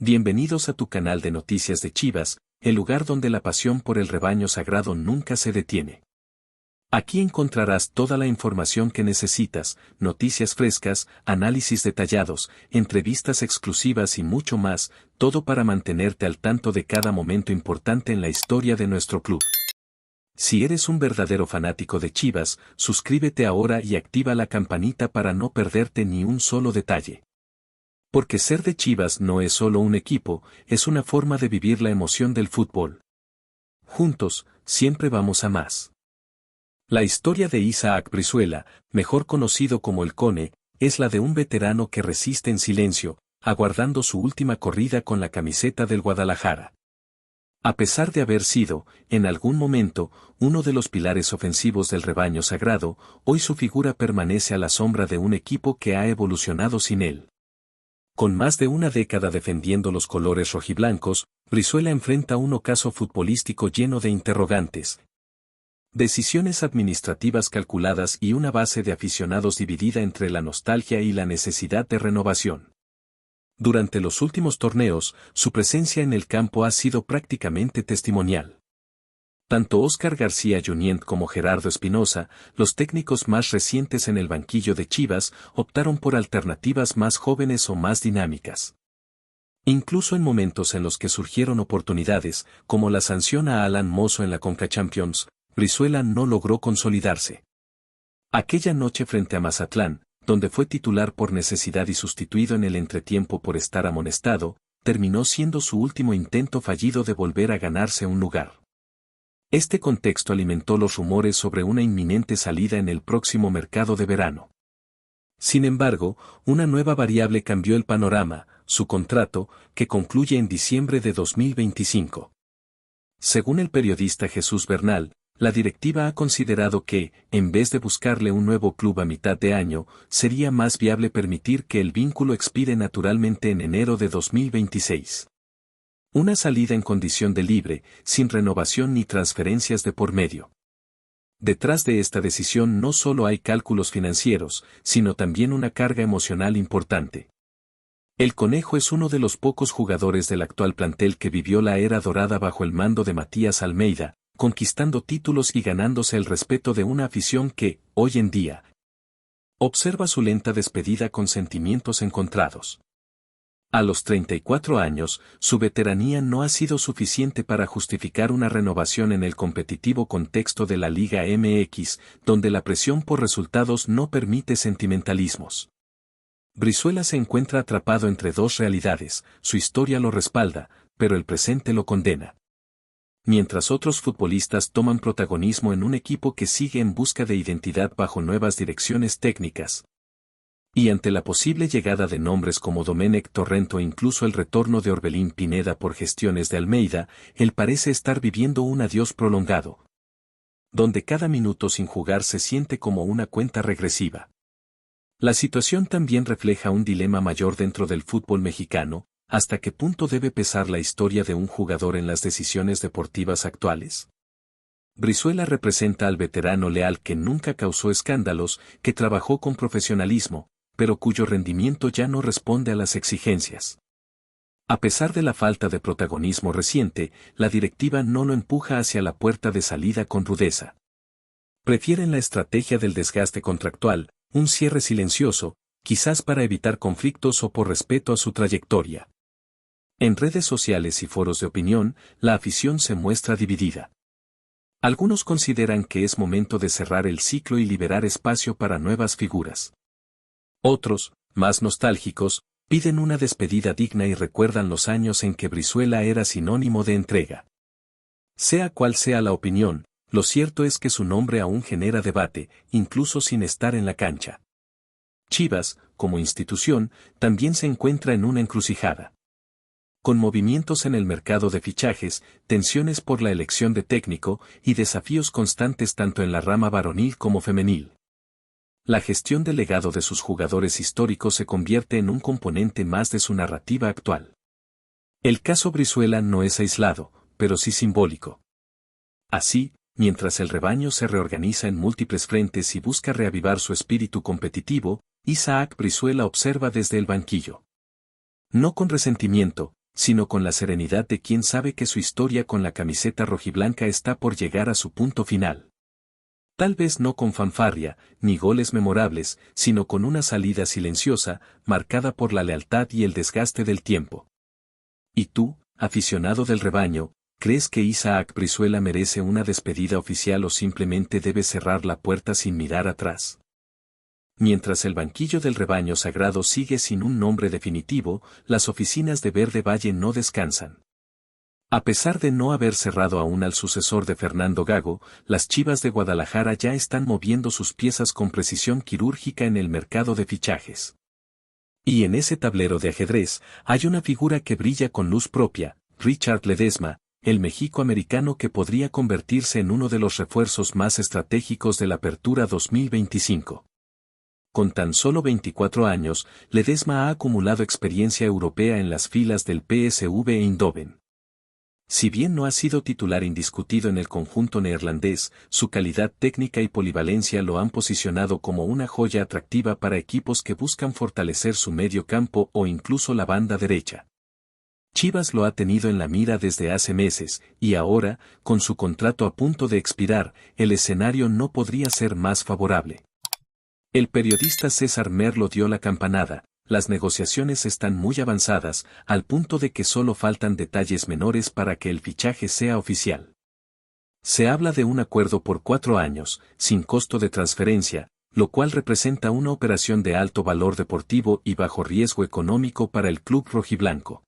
Bienvenidos a tu canal de noticias de Chivas, el lugar donde la pasión por el rebaño sagrado nunca se detiene. Aquí encontrarás toda la información que necesitas, noticias frescas, análisis detallados, entrevistas exclusivas y mucho más, todo para mantenerte al tanto de cada momento importante en la historia de nuestro club. Si eres un verdadero fanático de Chivas, suscríbete ahora y activa la campanita para no perderte ni un solo detalle. Porque ser de Chivas no es solo un equipo, es una forma de vivir la emoción del fútbol. Juntos, siempre vamos a más. La historia de Isaac Brizuela, mejor conocido como el Cone, es la de un veterano que resiste en silencio, aguardando su última corrida con la camiseta del Guadalajara. A pesar de haber sido, en algún momento, uno de los pilares ofensivos del rebaño sagrado, hoy su figura permanece a la sombra de un equipo que ha evolucionado sin él. Con más de una década defendiendo los colores rojiblancos, Brizuela enfrenta un ocaso futbolístico lleno de interrogantes. Decisiones administrativas calculadas y una base de aficionados dividida entre la nostalgia y la necesidad de renovación. Durante los últimos torneos, su presencia en el campo ha sido prácticamente testimonial. Tanto Óscar García Junyent como Gerardo Espinosa, los técnicos más recientes en el banquillo de Chivas, optaron por alternativas más jóvenes o más dinámicas. Incluso en momentos en los que surgieron oportunidades, como la sanción a Alan Mozo en la CONCACHAMPIONS, Brizuela no logró consolidarse. Aquella noche frente a Mazatlán, donde fue titular por necesidad y sustituido en el entretiempo por estar amonestado, terminó siendo su último intento fallido de volver a ganarse un lugar. Este contexto alimentó los rumores sobre una inminente salida en el próximo mercado de verano. Sin embargo, una nueva variable cambió el panorama, su contrato, que concluye en diciembre de 2025. Según el periodista Jesús Bernal, la directiva ha considerado que, en vez de buscarle un nuevo club a mitad de año, sería más viable permitir que el vínculo expire naturalmente en enero de 2026. Una salida en condición de libre, sin renovación ni transferencias de por medio. Detrás de esta decisión no solo hay cálculos financieros, sino también una carga emocional importante. El Conejo es uno de los pocos jugadores del actual plantel que vivió la era dorada bajo el mando de Matías Almeida, conquistando títulos y ganándose el respeto de una afición que, hoy en día, observa su lenta despedida con sentimientos encontrados. A los 34 años, su veteranía no ha sido suficiente para justificar una renovación en el competitivo contexto de la Liga MX, donde la presión por resultados no permite sentimentalismos. Brizuela se encuentra atrapado entre dos realidades, su historia lo respalda, pero el presente lo condena. Mientras otros futbolistas toman protagonismo en un equipo que sigue en busca de identidad bajo nuevas direcciones técnicas. Y ante la posible llegada de nombres como Domenech Torrent o incluso el retorno de Orbelín Pineda por gestiones de Almeida, él parece estar viviendo un adiós prolongado, donde cada minuto sin jugar se siente como una cuenta regresiva. La situación también refleja un dilema mayor dentro del fútbol mexicano. ¿Hasta qué punto debe pesar la historia de un jugador en las decisiones deportivas actuales? Brizuela representa al veterano leal que nunca causó escándalos, que trabajó con profesionalismo, pero cuyo rendimiento ya no responde a las exigencias. A pesar de la falta de protagonismo reciente, la directiva no lo empuja hacia la puerta de salida con rudeza. Prefieren la estrategia del desgaste contractual, un cierre silencioso, quizás para evitar conflictos o por respeto a su trayectoria. En redes sociales y foros de opinión, la afición se muestra dividida. Algunos consideran que es momento de cerrar el ciclo y liberar espacio para nuevas figuras. Otros, más nostálgicos, piden una despedida digna y recuerdan los años en que Brizuela era sinónimo de entrega. Sea cual sea la opinión, lo cierto es que su nombre aún genera debate, incluso sin estar en la cancha. Chivas, como institución, también se encuentra en una encrucijada. Con movimientos en el mercado de fichajes, tensiones por la elección de técnico y desafíos constantes tanto en la rama varonil como femenil. La gestión del legado de sus jugadores históricos se convierte en un componente más de su narrativa actual. El caso Brizuela no es aislado, pero sí simbólico. Así, mientras el rebaño se reorganiza en múltiples frentes y busca reavivar su espíritu competitivo, Isaac Brizuela observa desde el banquillo. No con resentimiento, sino con la serenidad de quien sabe que su historia con la camiseta rojiblanca está por llegar a su punto final. Tal vez no con fanfarria, ni goles memorables, sino con una salida silenciosa, marcada por la lealtad y el desgaste del tiempo. ¿Y tú, aficionado del rebaño, crees que Isaac Brizuela merece una despedida oficial o simplemente debe cerrar la puerta sin mirar atrás? Mientras el banquillo del rebaño sagrado sigue sin un nombre definitivo, las oficinas de Verde Valle no descansan. A pesar de no haber cerrado aún al sucesor de Fernando Gago, las Chivas de Guadalajara ya están moviendo sus piezas con precisión quirúrgica en el mercado de fichajes. Y en ese tablero de ajedrez, hay una figura que brilla con luz propia, Richard Ledesma, el mexicoamericano que podría convertirse en uno de los refuerzos más estratégicos de la Apertura 2025. Con tan solo 24 años, Ledesma ha acumulado experiencia europea en las filas del PSV Eindhoven. Si bien no ha sido titular indiscutido en el conjunto neerlandés, su calidad técnica y polivalencia lo han posicionado como una joya atractiva para equipos que buscan fortalecer su medio campo o incluso la banda derecha. Chivas lo ha tenido en la mira desde hace meses, y ahora, con su contrato a punto de expirar, el escenario no podría ser más favorable. El periodista César Merlo dio la campanada. Las negociaciones están muy avanzadas, al punto de que solo faltan detalles menores para que el fichaje sea oficial. Se habla de un acuerdo por 4 años, sin costo de transferencia, lo cual representa una operación de alto valor deportivo y bajo riesgo económico para el club rojiblanco.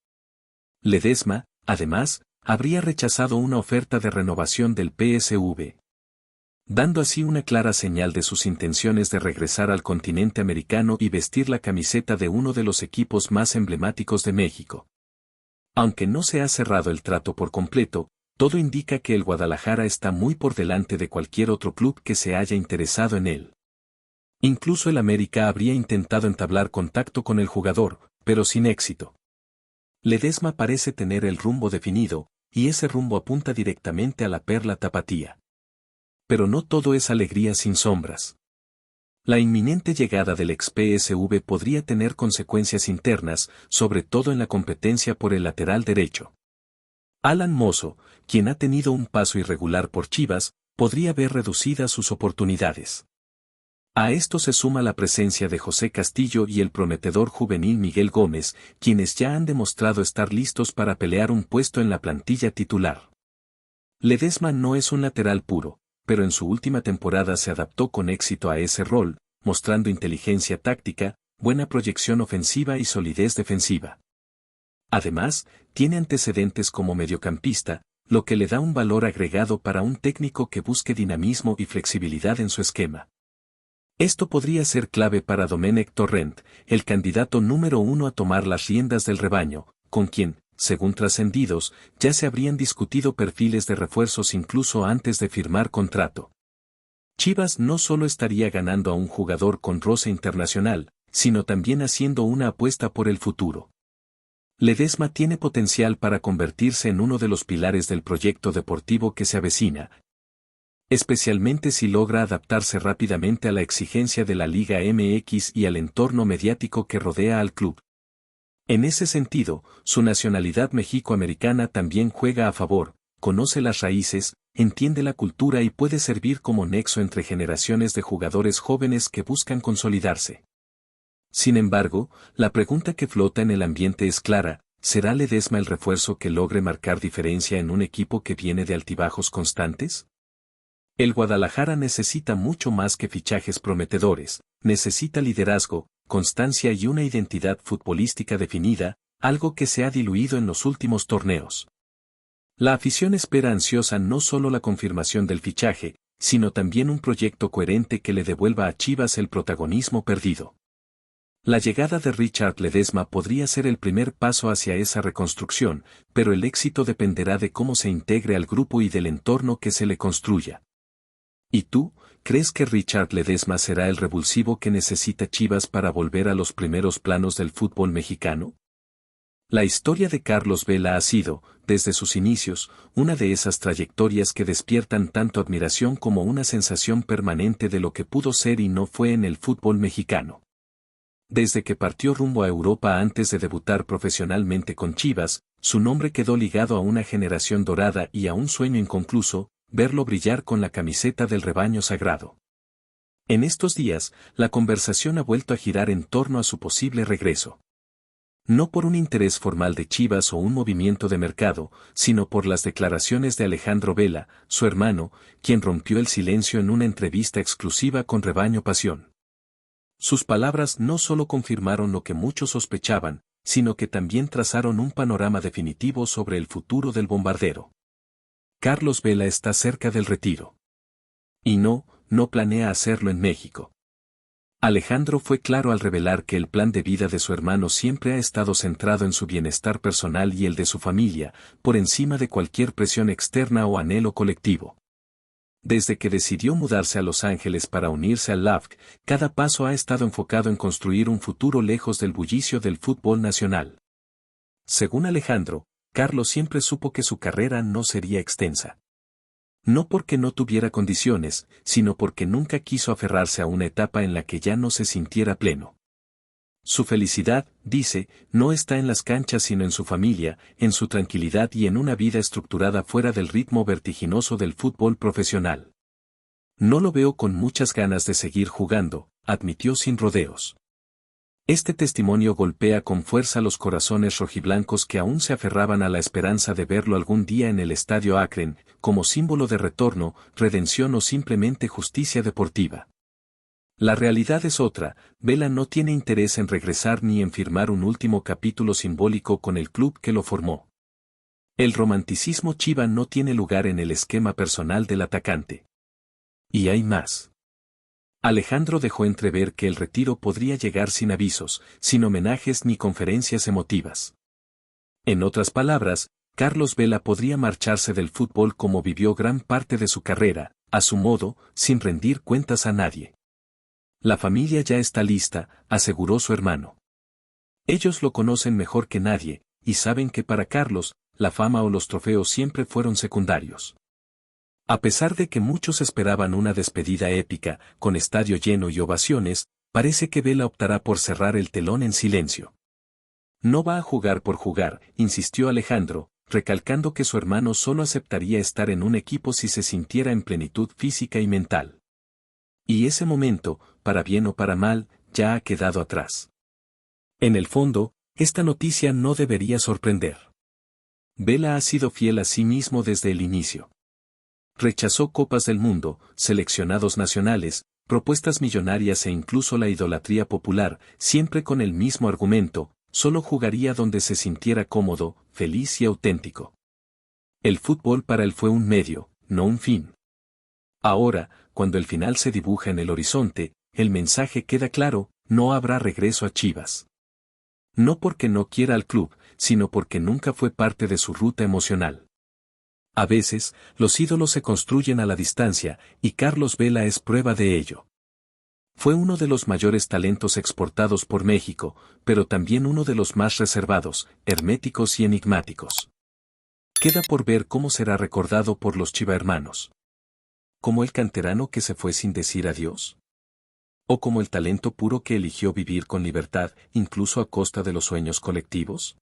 Ledesma, además, habría rechazado una oferta de renovación del PSV, dando así una clara señal de sus intenciones de regresar al continente americano y vestir la camiseta de uno de los equipos más emblemáticos de México. Aunque no se ha cerrado el trato por completo, todo indica que el Guadalajara está muy por delante de cualquier otro club que se haya interesado en él. Incluso el América habría intentado entablar contacto con el jugador, pero sin éxito. Ledesma parece tener el rumbo definido, y ese rumbo apunta directamente a la perla tapatía. Pero no todo es alegría sin sombras. La inminente llegada del ex PSV podría tener consecuencias internas, sobre todo en la competencia por el lateral derecho. Alan Mozo, quien ha tenido un paso irregular por Chivas, podría ver reducidas sus oportunidades. A esto se suma la presencia de José Castillo y el prometedor juvenil Miguel Gómez, quienes ya han demostrado estar listos para pelear un puesto en la plantilla titular. Ledesma no es un lateral puro, pero en su última temporada se adaptó con éxito a ese rol, mostrando inteligencia táctica, buena proyección ofensiva y solidez defensiva. Además, tiene antecedentes como mediocampista, lo que le da un valor agregado para un técnico que busque dinamismo y flexibilidad en su esquema. Esto podría ser clave para Domenech Torrent, el candidato número 1 a tomar las riendas del rebaño, con quien, según trascendidos, ya se habrían discutido perfiles de refuerzos incluso antes de firmar contrato. Chivas no solo estaría ganando a un jugador con roce internacional, sino también haciendo una apuesta por el futuro. Ledesma tiene potencial para convertirse en uno de los pilares del proyecto deportivo que se avecina, especialmente si logra adaptarse rápidamente a la exigencia de la Liga MX y al entorno mediático que rodea al club. En ese sentido, su nacionalidad mexicoamericana también juega a favor, conoce las raíces, entiende la cultura y puede servir como nexo entre generaciones de jugadores jóvenes que buscan consolidarse. Sin embargo, la pregunta que flota en el ambiente es clara: ¿será Ledesma el refuerzo que logre marcar diferencia en un equipo que viene de altibajos constantes? El Guadalajara necesita mucho más que fichajes prometedores, necesita liderazgo, constancia y una identidad futbolística definida, algo que se ha diluido en los últimos torneos. La afición espera ansiosa no solo la confirmación del fichaje, sino también un proyecto coherente que le devuelva a Chivas el protagonismo perdido. La llegada de Richard Ledesma podría ser el primer paso hacia esa reconstrucción, pero el éxito dependerá de cómo se integre al grupo y del entorno que se le construya. ¿Y tú, crees que Richard Ledesma será el revulsivo que necesita Chivas para volver a los primeros planos del fútbol mexicano? La historia de Carlos Vela ha sido, desde sus inicios, una de esas trayectorias que despiertan tanto admiración como una sensación permanente de lo que pudo ser y no fue en el fútbol mexicano. Desde que partió rumbo a Europa antes de debutar profesionalmente con Chivas, Su nombre quedó ligado a una generación dorada y a un sueño inconcluso, verlo brillar con la camiseta del rebaño sagrado. En estos días, la conversación ha vuelto a girar en torno a su posible regreso. No por un interés formal de Chivas o un movimiento de mercado, sino por las declaraciones de Alejandro Vela, su hermano, quien rompió el silencio en una entrevista exclusiva con Rebaño Pasión. Sus palabras no solo confirmaron lo que muchos sospechaban, sino que también trazaron un panorama definitivo sobre el futuro del bombardero. Carlos Vela está cerca del retiro. Y no planea hacerlo en México. Alejandro fue claro al revelar que el plan de vida de su hermano siempre ha estado centrado en su bienestar personal y el de su familia, por encima de cualquier presión externa o anhelo colectivo. Desde que decidió mudarse a Los Ángeles para unirse al LAFC, cada paso ha estado enfocado en construir un futuro lejos del bullicio del fútbol nacional. Según Alejandro, Carlos siempre supo que su carrera no sería extensa. No porque no tuviera condiciones, sino porque nunca quiso aferrarse a una etapa en la que ya no se sintiera pleno. Su felicidad, dice, no está en las canchas sino en su familia, en su tranquilidad y en una vida estructurada fuera del ritmo vertiginoso del fútbol profesional. No lo veo con muchas ganas de seguir jugando, admitió sin rodeos. Este testimonio golpea con fuerza los corazones rojiblancos que aún se aferraban a la esperanza de verlo algún día en el Estadio Akron, como símbolo de retorno, redención o simplemente justicia deportiva. La realidad es otra, Vela no tiene interés en regresar ni en firmar un último capítulo simbólico con el club que lo formó. El romanticismo chiva no tiene lugar en el esquema personal del atacante. Y hay más. Alejandro dejó entrever que el retiro podría llegar sin avisos, sin homenajes ni conferencias emotivas. En otras palabras, Carlos Vela podría marcharse del fútbol como vivió gran parte de su carrera, a su modo, sin rendir cuentas a nadie. La familia ya está lista, aseguró su hermano. Ellos lo conocen mejor que nadie, y saben que para Carlos, la fama o los trofeos siempre fueron secundarios. A pesar de que muchos esperaban una despedida épica, con estadio lleno y ovaciones, parece que Vela optará por cerrar el telón en silencio. No va a jugar por jugar, insistió Alejandro, recalcando que su hermano solo aceptaría estar en un equipo si se sintiera en plenitud física y mental. Y ese momento, para bien o para mal, ya ha quedado atrás. En el fondo, esta noticia no debería sorprender. Vela ha sido fiel a sí mismo desde el inicio. Rechazó Copas del Mundo, seleccionados nacionales, propuestas millonarias e incluso la idolatría popular, siempre con el mismo argumento, solo jugaría donde se sintiera cómodo, feliz y auténtico. El fútbol para él fue un medio, no un fin. Ahora, cuando el final se dibuja en el horizonte, el mensaje queda claro, no habrá regreso a Chivas. No porque no quiera al club, sino porque nunca fue parte de su ruta emocional. A veces, los ídolos se construyen a la distancia, y Carlos Vela es prueba de ello. Fue uno de los mayores talentos exportados por México, pero también uno de los más reservados, herméticos y enigmáticos. Queda por ver cómo será recordado por los chivahermanos. ¿Como el canterano que se fue sin decir adiós? ¿O como el talento puro que eligió vivir con libertad, incluso a costa de los sueños colectivos?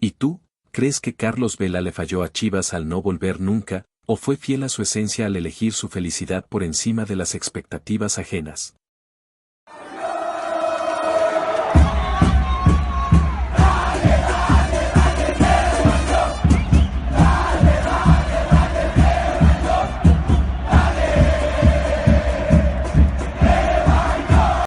¿Y tú? ¿Crees que Carlos Vela le falló a Chivas al no volver nunca, o fue fiel a su esencia al elegir su felicidad por encima de las expectativas ajenas?